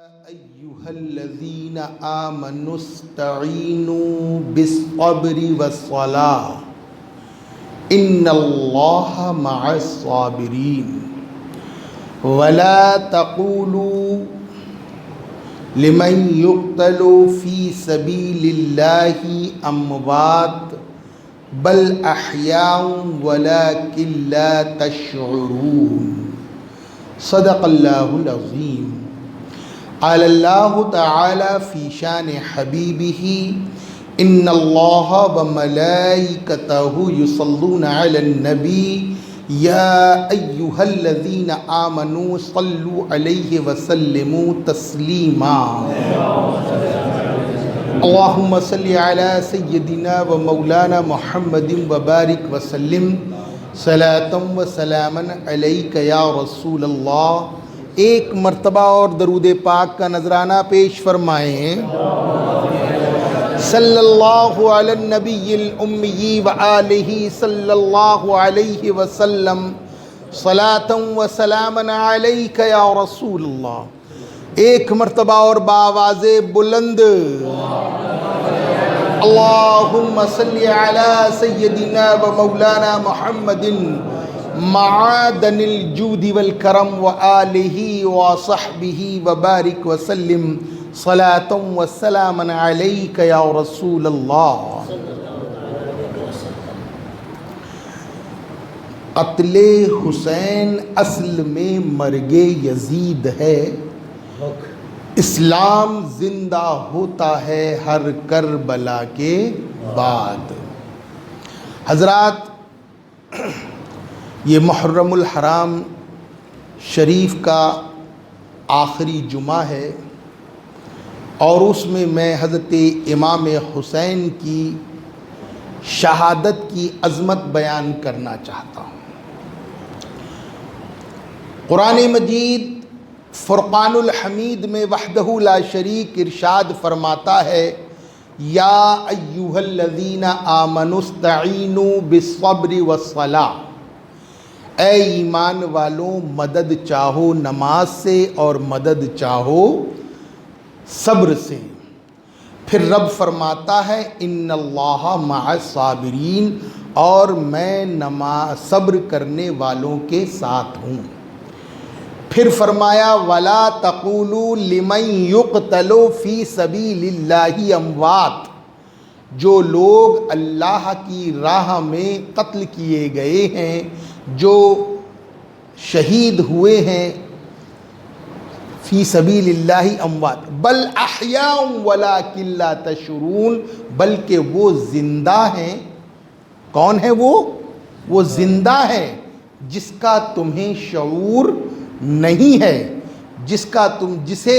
أيها الذين آمنوا استعينوا بالصبر والصلاة إن الله مع الصابرين ولا تقولوا لمن يقتل في سبيل الله أموات بل أحياء ولكن لا تشعرون صدق الله العظيم. قال الله تعالى في شان حبيبه إن الله وملائكته يصلون على النبي يا أيها الذين آمنوا صلوا عليه وسلموا تسليما. اللهم صل على سيدنا ومولانا محمد وبارك وسلم صلاة وسلاما عليك يا رسول اللہ. ایک مرتبہ اور درود پاک کا نذرانہ پیش فرمائیں. صلی اللہ علی النبی الامی وآلہ صلی اللہ علیہ وسلم صلاۃ و سلاما علیک یا رسول اللہ. ایک مرتبہ اور بآواز بلند اللہم صلی علی سیدنا و مولانا محمد معادن الجود والکرم وآلہ وصحبہ وبارک وسلم صلاۃ وسلاما علیک یا رسول اللہ. قتل حسین اصل میں مرگ یزید ہے. اسلام زندہ ہوتا ہے ہر کربلا کے بعد. حضرات، یہ محرم الحرام شریف کا آخری جمعہ ہے اور اس میں حضرت امام حسین کی شہادت کی عظمت بیان کرنا چاہتا ہوں. قرآن مجید فرقان الحمید میں وحدہ لا شریک ارشاد فرماتا ہے یا ایہا الذین آمنوا استعینوا بالصبر والصلاۃ. اے ایمان والوں، مدد چاہو نماز سے اور مدد چاہو صبر سے. پھر رب فرماتا ہے ان اللہ مع الصابرین، اور میں صبر کرنے والوں کے ساتھ ہوں. پھر فرمایا ولا تقولوا لمن يقتل فی سبیل اللہ اموات. جو لوگ اللہ کی راہ میں قتل کیے گئے ہیں، جو شہید ہوئے ہیں، فی سبیل اللہ اموات بل احیاء ولکن لا تشعرون، بلکہ وہ زندہ ہیں. کون ہے وہ زندہ ہے جس کا تمہیں شعور نہیں ہے، جسے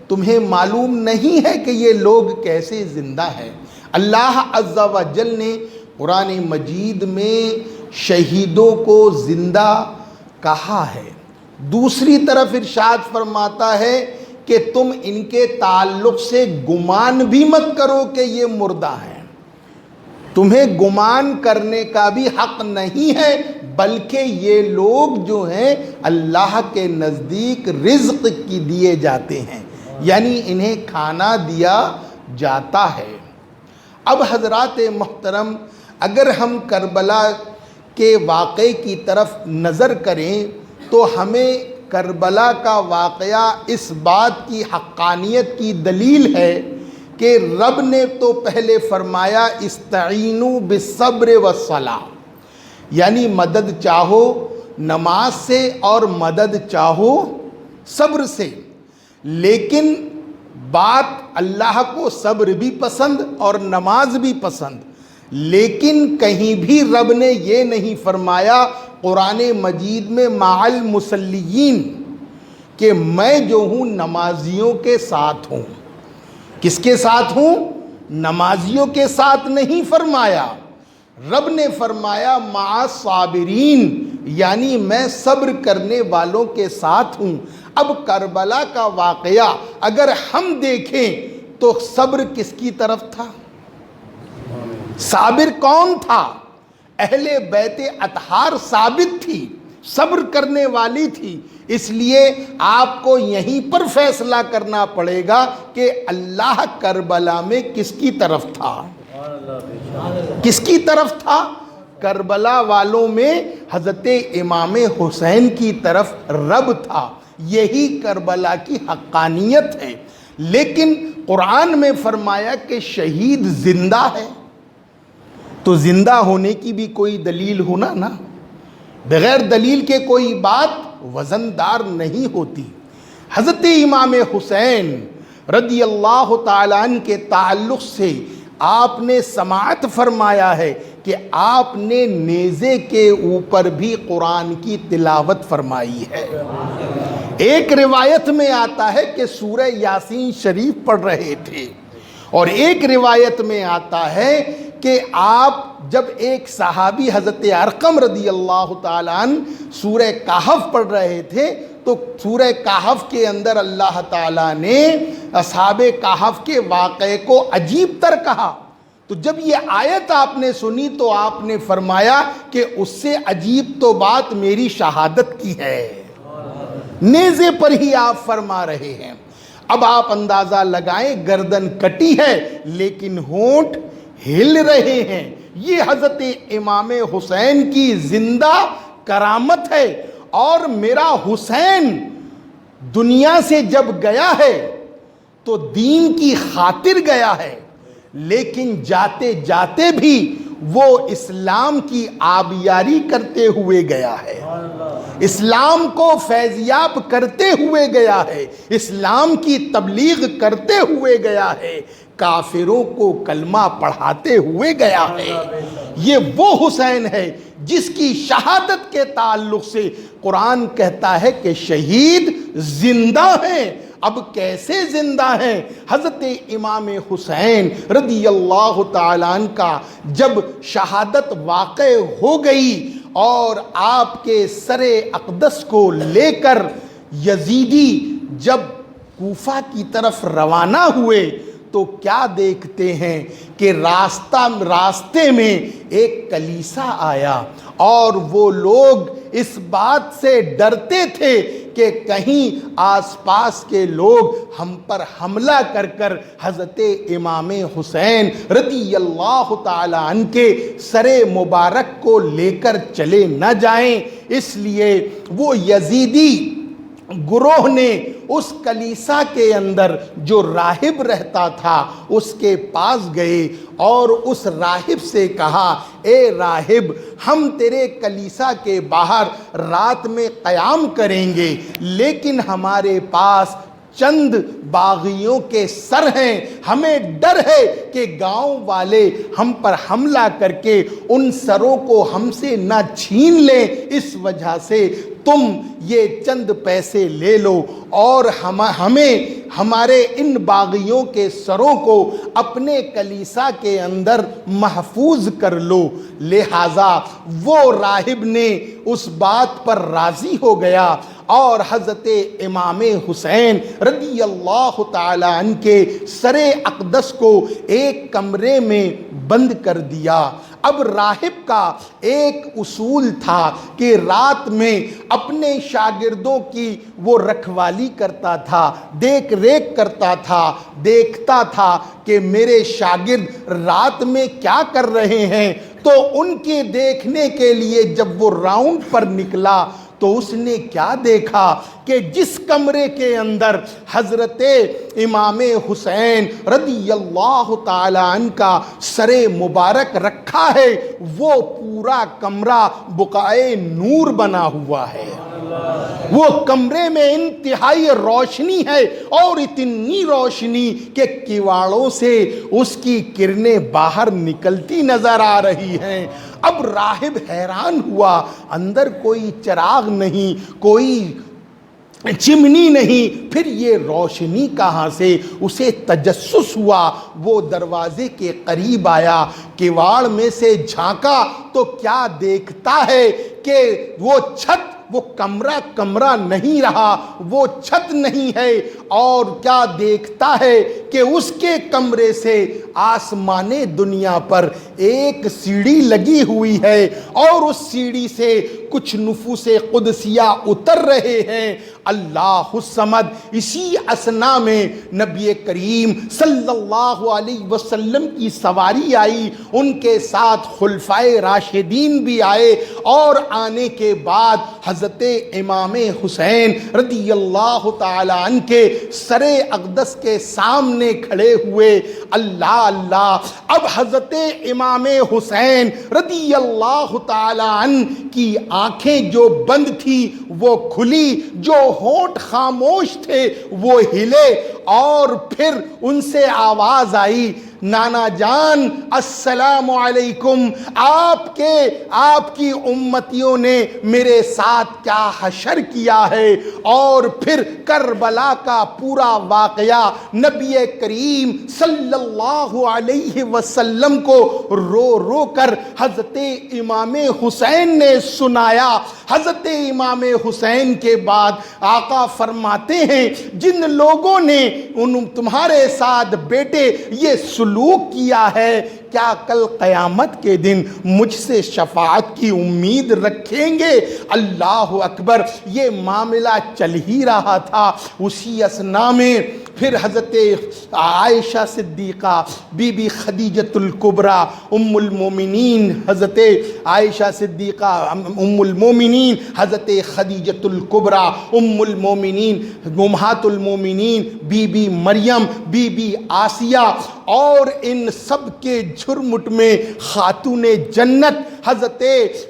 تمہیں معلوم نہیں ہے کہ یہ لوگ کیسے زندہ ہیں. اللہ عز و جل نے قرآن مجید میں شہیدوں کو زندہ کہا ہے. دوسری طرف ارشاد فرماتا ہے کہ تم ان کے تعلق سے گمان بھی مت کرو کہ یہ مردہ ہیں. تمہیں گمان کرنے کا بھی حق نہیں ہے، بلکہ یہ لوگ جو ہیں اللہ کے نزدیک رزق کی دیے جاتے ہیں، یعنی انہیں کھانا دیا جاتا ہے. اب حضرات محترم، اگر ہم کربلا کے واقعے کی طرف نظر کریں تو ہمیں کربلا کا واقعہ اس بات کی حقانیت کی دلیل ہے کہ رب نے تو پہلے فرمایا استعینوا بالصبر والصلاۃ، یعنی مدد چاہو نماز سے اور مدد چاہو صبر سے. لیکن بات اللہ کو صبر بھی پسند اور نماز بھی پسند، لیکن کہیں بھی رب نے یہ نہیں فرمایا قرآن مجید میں مع المصلیین کہ میں جو ہوں نمازیوں کے ساتھ ہوں. کس کے ساتھ ہوں؟ نمازیوں کے ساتھ نہیں فرمایا. رب نے فرمایا مع الصابرین، یعنی میں صبر کرنے والوں کے ساتھ ہوں. اب کربلا کا واقعہ اگر ہم دیکھیں تو صبر کس کی طرف تھا؟ صابر کون تھا؟ اہل بیت اطہار ثابت تھی. صبر کرنے والی تھی، اس لیے آپ کو یہیں پر فیصلہ کرنا پڑے گا کہ اللہ کربلا میں کس کی طرف تھا، کس کی طرف تھا؟ کربلا والوں میں حضرت امام حسین کی طرف رب تھا، یہی کربلا کی حقانیت ہے۔ لیکن قرآن میں فرمایا کہ شہید زندہ ہے، تو زندہ ہونے کی بھی کوئی دلیل ہونا نا، بغیر دلیل کے کوئی بات وزندار نہیں ہوتی۔ حضرت امام حسین رضی اللہ تعالیٰ عنہ کے تعلق سے آپ نے سماعت فرمایا ہے کہ آپ نے نیزے کے اوپر بھی قرآن کی تلاوت فرمائی ہے۔ ایک روایت میں آتا ہے کہ سورہ یاسین شریف پڑھ رہے تھے، اور ایک روایت میں آتا ہے کہ آپ جب ایک صحابی حضرت ارقم رضی اللہ تعالیٰ عنہ سورہ کہف پڑھ رہے تھے، تو سورہ کہف کے اندر اللہ تعالیٰ نے اصحاب کہف کے واقعے کو عجیب تر کہا۔ تو جب یہ آیت آپ نے سنی تو آپ نے فرمایا کہ اس سے عجیب تو بات میری شہادت کی ہے، نیزے پر ہی آپ فرما رہے ہیں۔ اب آپ اندازہ لگائیں، گردن کٹی ہے لیکن ہونٹ ہل رہے ہیں، یہ حضرت امام حسین کی زندہ کرامت ہے۔ اور میرا حسین دنیا سے جب گیا ہے تو دین کی خاطر گیا ہے، لیکن جاتے جاتے بھی وہ اسلام کی آبیاری کرتے ہوئے گیا ہے، اسلام کو فیضیاب کرتے ہوئے گیا ہے، اسلام کی تبلیغ کرتے ہوئے گیا ہے، کافروں کو کلمہ پڑھاتے ہوئے گیا ہے۔ یہ وہ حسین ہے جس کی شہادت کے تعلق سے قرآن کہتا ہے کہ شہید زندہ ہیں۔ اب کیسے زندہ ہیں؟ حضرت امام حسین رضی اللہ تعالیٰ عنہ کا جب شہادت واقع ہو گئی اور آپ کے سر اقدس کو لے کر یزیدی جب کوفہ کی طرف روانہ ہوئے تو کیا دیکھتے ہیں کہ راستے میں ایک کلیسا آیا، اور وہ لوگ اس بات سے ڈرتے تھے کہ کہیں آس پاس کے لوگ ہم پر حملہ کر کر حضرت امام حسین رضی اللہ تعالیٰ عنہ کے سر مبارک کو لے کر چلے نہ جائیں۔ اس لیے وہ یزیدی گروہ نے اس کلیسا کے اندر جو راہب رہتا تھا اس کے پاس گئے اور اس راہب سے کہا، اے راہب، ہم تیرے کلیسا کے باہر رات میں قیام کریں گے، لیکن ہمارے پاس چند باغیوں کے سر ہیں، ہمیں ڈر ہے کہ گاؤں والے ہم پر حملہ کر کے ان سروں کو ہم سے نہ چھین لیں، اس وجہ سے تم یہ چند پیسے لے لو اور ہمیں ہمارے ان باغیوں کے سروں کو اپنے کلیسا کے اندر محفوظ کر لو۔ لہٰذا وہ راہب نے اس بات پر راضی ہو گیا اور حضرت امام حسین رضی اللہ تعالیٰ عنہ کے سر اقدس کو ایک کمرے میں بند کر دیا۔ اب راہب کا ایک اصول تھا کہ رات میں اپنے شاگردوں کی وہ رکھوالی کرتا تھا، دیکھ ریکھ کرتا تھا، دیکھتا تھا کہ میرے شاگرد رات میں کیا کر رہے ہیں۔ تو ان کے دیکھنے کے لیے جب وہ راؤنڈ پر نکلا تو اس نے کیا دیکھا کہ جس کمرے کے اندر حضرت امام حسین رضی اللہ تعالیٰ عنہ کا سر مبارک رکھا ہے وہ پورا کمرہ بقعۂ نور بنا ہوا ہے۔ وہ کمرے میں انتہائی روشنی ہے اور اتنی روشنی کہ کواڑوں سے اس کی کرنیں باہر نکلتی نظر آ رہی ہیں۔ اب راہب حیران ہوا، اندر کوئی چراغ نہیں، کوئی چمنی نہیں، پھر یہ روشنی کہاں سے؟ اسے تجسس ہوا، وہ دروازے کے قریب آیا، کواڑ میں سے جھانکا تو کیا دیکھتا ہے کہ وہ چھت وہ کمرہ کمرہ نہیں رہا، وہ چھت نہیں ہے، اور کیا دیکھتا ہے کہ اس کے کمرے سے آسمان دنیا پر ایک سیڑھی لگی ہوئی ہے، اور اس سیڑھی سے کچھ نفوس قدسیہ اتر رہے ہیں۔ اللہ الصمد۔ اسی اسنا میں نبی کریم صلی اللہ علیہ وسلم کی سواری آئی، ان کے ساتھ خلفائے راشدین بھی آئے، اور آنے کے بعد حضرت امام حسین رضی اللہ تعالی عنہ کے سر اقدس کے سامنے کھڑے ہوئے۔ اللہ اللہ، اب حضرت امام حسین رضی اللہ تعالی عنہ کی آنکھیں جو بند تھی وہ کھلی، جو ہونٹ خاموش تھے وہ ہلے، اور پھر ان سے آواز آئی، نانا جان السلام علیکم، آپ کی امتیوں نے میرے ساتھ کیا حشر کیا ہے۔ اور پھر کربلا کا پورا واقعہ نبی کریم صلی اللہ علیہ وسلم کو رو رو کر حضرت امام حسین نے سنایا۔ حضرت امام حسین کے بعد آقا فرماتے ہیں، جن لوگوں نے تمہارے ساتھ بیٹے یہ سلوک کیا ہے، کیا کل قیامت کے دن مجھ سے شفاعت کی امید رکھیں گے؟ اللہ اکبر۔ یہ معاملہ چل ہی رہا تھا، اسی اسنا میں پھر حضرت عائشہ صدیقہ، بی بی خدیجۃ الکبریٰ، ام المومنین حضرت عائشہ صدیقہ، ام المومنین حضرت خدیجۃ الکبریٰ، ام المومنین امہات المومنین بی بی مریم، بی بی آسیہ، اور ان سب کے جھرمٹ میں خاتون جنت حضرت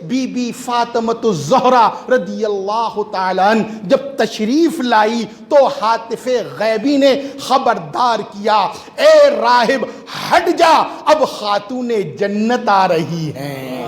بی بی فاطمۃ الزہرا رضی اللہ تعالیٰ عنہ جب تشریف لائی تو ہاتف غیبی نے خبردار کیا، اے راہب ہٹ جا، اب خاتون جنت آ رہی ہیں۔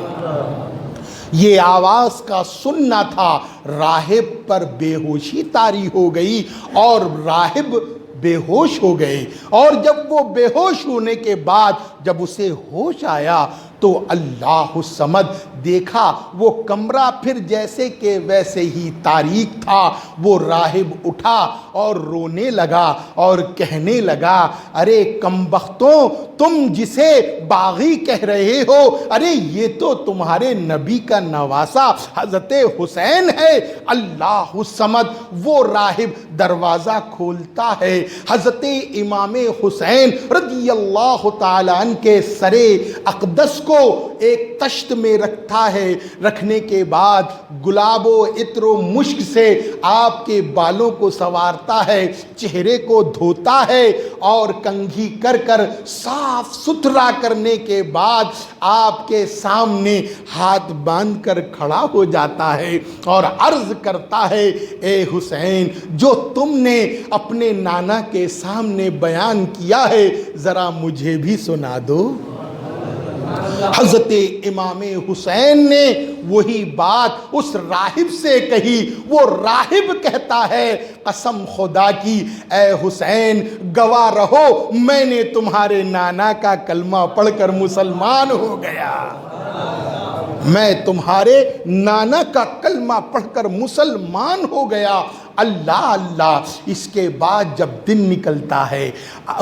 یہ آواز کا سننا تھا، راہب پر بے ہوشی طاری ہو گئی، اور راہب بے ہوش ہو گئے، اور جب وہ بے ہوش ہونے کے بعد جب اسے ہوش آیا تو اللہ الصمد دیکھا وہ کمرہ پھر جیسے کہ ویسے ہی تاریک تھا۔ وہ راہب اٹھا اور رونے لگا اور کہنے لگا، ارے کمبختوں، تم جسے باغی کہہ رہے ہو، ارے یہ تو تمہارے نبی کا نواسا حضرت حسین ہے۔ اللہ الصمد۔ وہ راہب دروازہ کھولتا ہے، حضرت امام حسین رضی اللہ تعالیٰ عنہ کے سر اقدس کو ایک تشت میں رکھتا ہے، رکھنے کے بعد گلاب و عطر و مشک سے آپ کے بالوں کو سنوارتا ہے، چہرے کو دھوتا ہے، اور کنگھی کر کر صاف ستھرا کرنے کے بعد آپ کے سامنے ہاتھ باندھ کر کھڑا ہو جاتا ہے اور عرض کرتا ہے، اے حسین، جو تم نے اپنے نانا کے سامنے بیان کیا ہے ذرا مجھے بھی سنا دو۔ حضرت امام حسین نے وہی بات اس راہب سے کہی۔ وہ راہب کہتا ہے، قسم خدا کی اے حسین گواہ رہو، میں نے تمہارے نانا کا کلمہ پڑھ کر مسلمان ہو گیا، میں تمہارے نانا کا کلمہ پڑھ کر مسلمان ہو گیا۔ اللہ اللہ۔ اس کے بعد جب دن نکلتا ہے،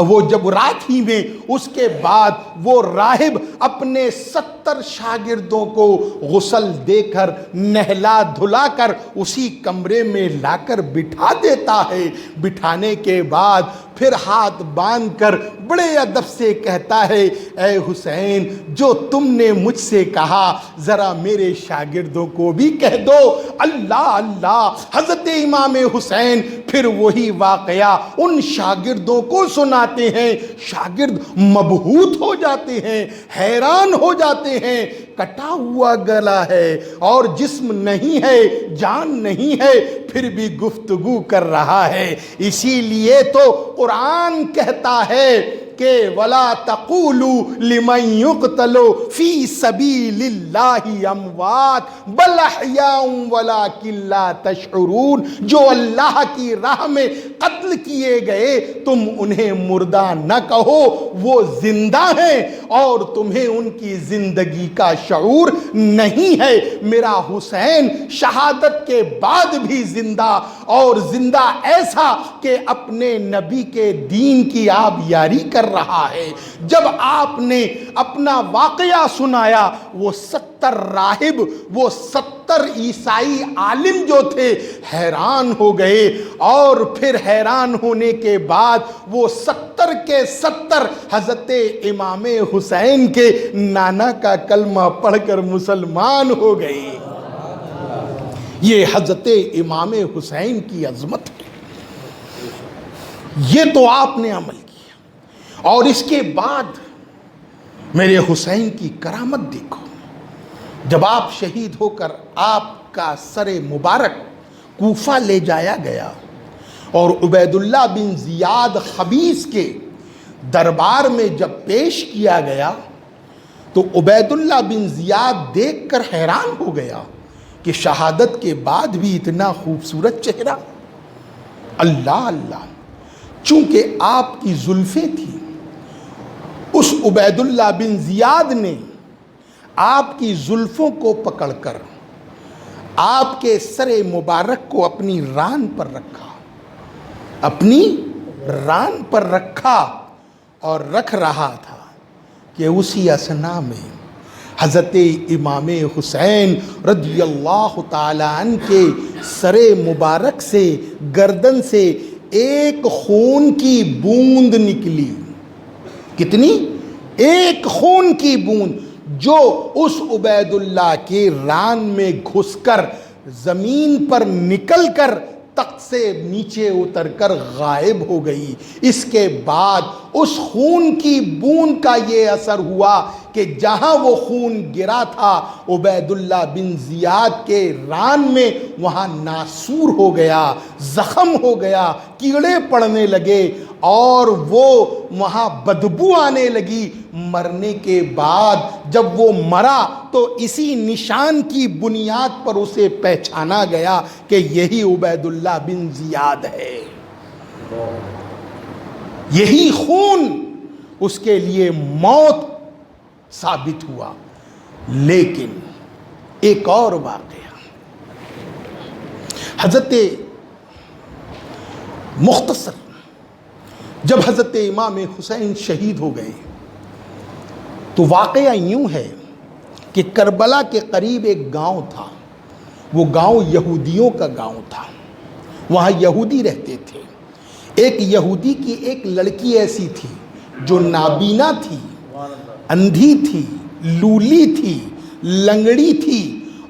وہ جب رات ہی میں، اس کے بعد وہ راہب اپنے 70 شاگردوں کو غسل دے کر نہلا دھلا کر اسی کمرے میں لا کر بٹھا دیتا ہے۔ بٹھانے کے بعد پھر ہاتھ باندھ کر بڑے ادب سے کہتا ہے، اے حسین، جو تم نے مجھ سے کہا ذرا میرے شاگردوں کو بھی کہہ دو۔ اللہ اللہ۔ حضرت امام حسین پھر وہی واقعہ ان شاگردوں کو سناتے ہیں۔ شاگرد مبہوت ہو جاتے ہیں، حیران ہو جاتے ہیں۔ کٹا ہوا گلا ہے اور جسم نہیں ہے، جان نہیں ہے، پھر بھی گفتگو کر رہا ہے۔ اسی لیے تو قرآن کہتا ہے کہ وَلَا تَقُولُوا لِمَنْ يُقْتَلُ فِي سَبِيلِ اللَّهِ أَمْوَاتٌ بَلْ أَحْيَاءٌ وَلَكِنْ لَا تَشْعُرُونَ۔ جو اللہ کی راہ میں قتل قتل کیے گئے تم انہیں مردہ نہ کہو، وہ زندہ ہیں اور تمہیں ان کی زندگی کا شعور نہیں ہے۔ میرا حسین شہادت کے بعد بھی زندہ، اور زندہ ایسا کہ اپنے نبی کے دین کی آپ یاری کر رہا ہے۔ جب آپ نے اپنا واقعہ سنایا، وہ 70 راہب، وہ 70 عیسائی عالم جو تھے حیران ہو گئے، اور پھر حیران ہونے کے بعد وہ 70 کے 70 حضرت امام حسین کے نانا کا کلمہ پڑھ کر مسلمان ہو گئے۔ یہ حضرت امام حسین کی عظمت ہے، یہ تو آپ نے عمل کیا۔ اور اس کے بعد میرے حسین کی کرامت دیکھو، جب آپ شہید ہو کر آپ کا سر مبارک کوفہ لے جایا گیا اور عبید اللہ بن زیاد خبیث کے دربار میں جب پیش کیا گیا تو عبید اللہ بن زیاد دیکھ کر حیران ہو گیا کہ شہادت کے بعد بھی اتنا خوبصورت چہرہ۔ اللہ اللہ، چونکہ آپ کی زلفیں تھیں، اس عبید اللہ بن زیاد نے آپ کی زلفوں کو پکڑ کر آپ کے سر مبارک کو اپنی ران پر رکھا، اپنی ران پر رکھا، اور رکھ رہا تھا کہ اسی اثنا میں حضرت امام حسین رضی اللہ تعالی عنہ کے سر مبارک سے، گردن سے ایک خون کی بوند نکلی۔ کتنی؟ ایک خون کی بوند، جو اس عبید اللہ کے ران میں گھس کر زمین پر نکل کر تخت سے نیچے اتر کر غائب ہو گئی۔ اس کے بعد اس خون کی بوند کا یہ اثر ہوا کہ جہاں وہ خون گرا تھا عبید اللہ بن زیاد کے ران میں، وہاں ناسور ہو گیا، زخم ہو گیا، کیڑے پڑنے لگے، اور وہ وہاں بدبو آنے لگی۔ مرنے کے بعد جب وہ مرا تو اسی نشان کی بنیاد پر اسے پہچانا گیا کہ یہی عبید اللہ بن زیاد ہے۔ یہی خون اس کے لیے موت ثابت ہوا۔ لیکن ایک اور واقعہ، حضرت مختصر جب حضرت امام حسین شہید ہو گئے تو واقعہ یوں ہے کہ کربلا کے قریب ایک گاؤں تھا، وہ گاؤں یہودیوں کا گاؤں تھا، وہاں یہودی رہتے تھے۔ ایک یہودی کی ایک لڑکی ایسی تھی جو نابینا تھی، اندھی تھی، لولی تھی، لنگڑی تھی،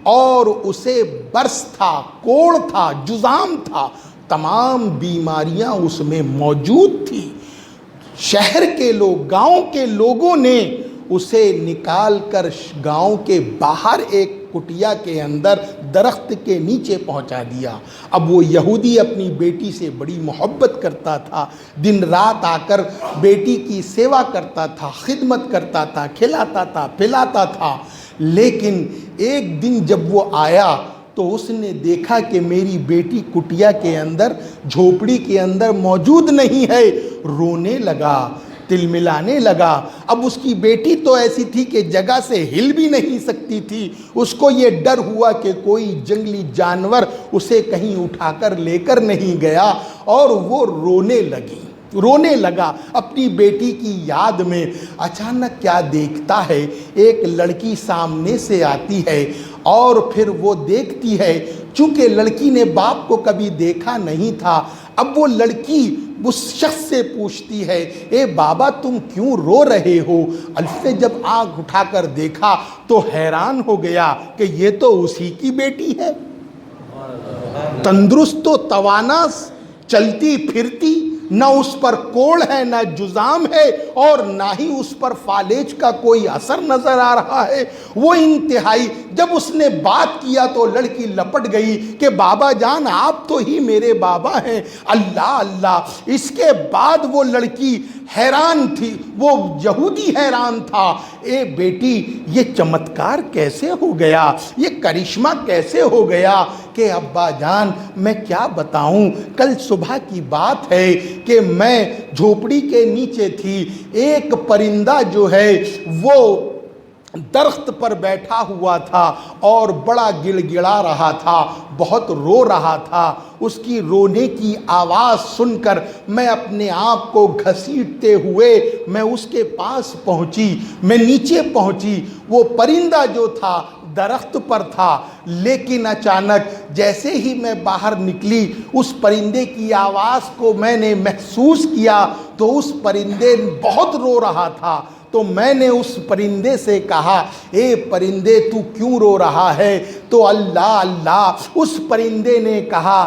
اور اسے برس تھا، کوڑ تھا، جزام تھا، تمام بیماریاں اس میں موجود تھی۔ شہر کے لوگ، گاؤں کے لوگوں نے اسے نکال کر گاؤں کے باہر ایک کٹیا کے اندر درخت کے نیچے پہنچا دیا۔ اب وہ یہودی اپنی بیٹی سے بڑی محبت کرتا تھا، دن رات آ کر بیٹی کی سیوا کرتا تھا، خدمت کرتا تھا، کھلاتا تھا، پلاتا تھا۔ لیکن ایک دن جب وہ آیا تو اس نے دیکھا کہ میری بیٹی کٹیا کے اندر، جھوپڑی کے اندر موجود نہیں ہے، رونے لگا، تلملانے لگا۔ اب اس کی بیٹی تو ایسی تھی کہ جگہ سے ہل بھی نہیں سکتی تھی، اس کو یہ ڈر ہوا کہ کوئی جنگلی جانور اسے کہیں اٹھا کر لے کر نہیں گیا، اور وہ رونے لگا اپنی بیٹی کی یاد میں۔ اچانک کیا دیکھتا ہے، ایک لڑکی سامنے سے آتی ہے، اور پھر وہ دیکھتی ہے، چونکہ لڑکی نے باپ کو کبھی دیکھا نہیں تھا، اب وہ لڑکی اس شخص سے پوچھتی ہے، اے بابا تم کیوں رو رہے ہو؟ الف نے جب آنکھ اٹھا کر دیکھا تو حیران ہو گیا کہ یہ تو اسی کی بیٹی ہے، تندرست و توانا، چلتی پھرتی، نہ اس پر کوڑ ہے، نہ جزام ہے، اور نہ ہی اس پر فالج کا کوئی اثر نظر آ رہا ہے۔ وہ انتہائی، جب اس نے بات کیا تو لڑکی لپٹ گئی کہ بابا جان آپ تو ہی میرے بابا ہیں۔ اللہ اللہ، اس کے بعد وہ لڑکی حیران تھی، وہ یہودی حیران تھا، اے بیٹی یہ چمتکار کیسے ہو گیا، یہ کرشمہ کیسے ہو گیا کہ ابا جان میں کیا بتاؤں، کل صبح کی بات ہے کہ میں جھوپڑی کے نیچے تھی، ایک پرندہ جو ہے وہ درخت پر بیٹھا ہوا تھا اور بڑا گڑ گڑا رہا تھا، بہت رو رہا تھا، اس کی رونے کی آواز سن کر میں اپنے آپ کو گھسیٹتے ہوئے میں اس کے پاس پہنچی، میں نیچے پہنچی، وہ پرندہ جو تھا درخت پر تھا، لیکن اچانک جیسے ہی میں باہر نکلی اس پرندے کی آواز کو میں نے محسوس کیا تو اس پرندے بہت رو رہا تھا، تو میں نے اس پرندے سے کہا اے پرندے تو کیوں رو رہا ہے، تو اللہ اللہ اس پرندے نے کہا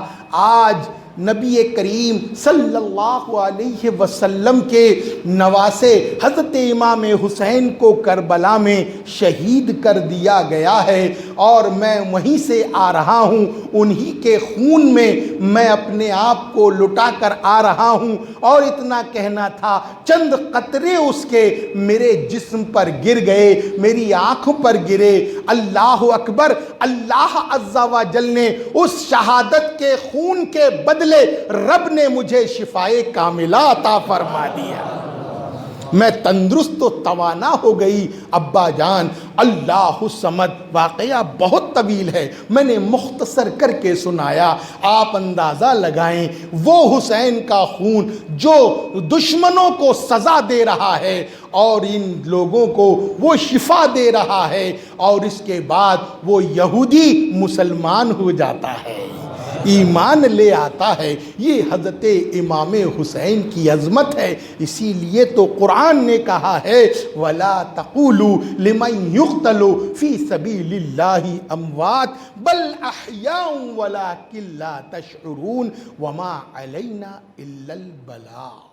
آج نبی کریم صلی اللہ علیہ وسلم کے نواسے حضرت امام حسین کو کربلا میں شہید کر دیا گیا ہے اور میں وہیں سے آ رہا ہوں، انہی کے خون میں اپنے آپ کو لٹا کر آ رہا ہوں، اور اتنا کہنا تھا چند قطرے اس کے میرے جسم پر گر گئے، میری آنکھ پر گرے، اللہ اکبر، اللہ عز و جل نے اس شہادت کے خون کے بدلے رب نے مجھے شفائے کاملہ عطا فرما دیا، میں تندرست و توانا ہو گئی۔ ابا جان اللہ الصمد واقعہ بہت طویل ہے، میں نے مختصر کر کے سنایا، آپ اندازہ لگائیں وہ حسین کا خون جو دشمنوں کو سزا دے رہا ہے اور ان لوگوں کو وہ شفا دے رہا ہے، اور اس کے بعد وہ یہودی مسلمان ہو جاتا ہے، ایمان لے آتا ہے، یہ حضرت امام حسین کی عظمت ہے۔ اسی لیے تو قرآن نے کہا ہے وَلَا تَقُولُوا لِمَنْ يُقْتَلُ فِي سَبِيلِ اللَّهِ أَمْوَاتٌ بَلْ أَحْيَاءٌ وَلَكِنْ لَا تَشْعُرُونَ وَمَا عَلَيْنَا إِلَّا الْبَلَاغُ۔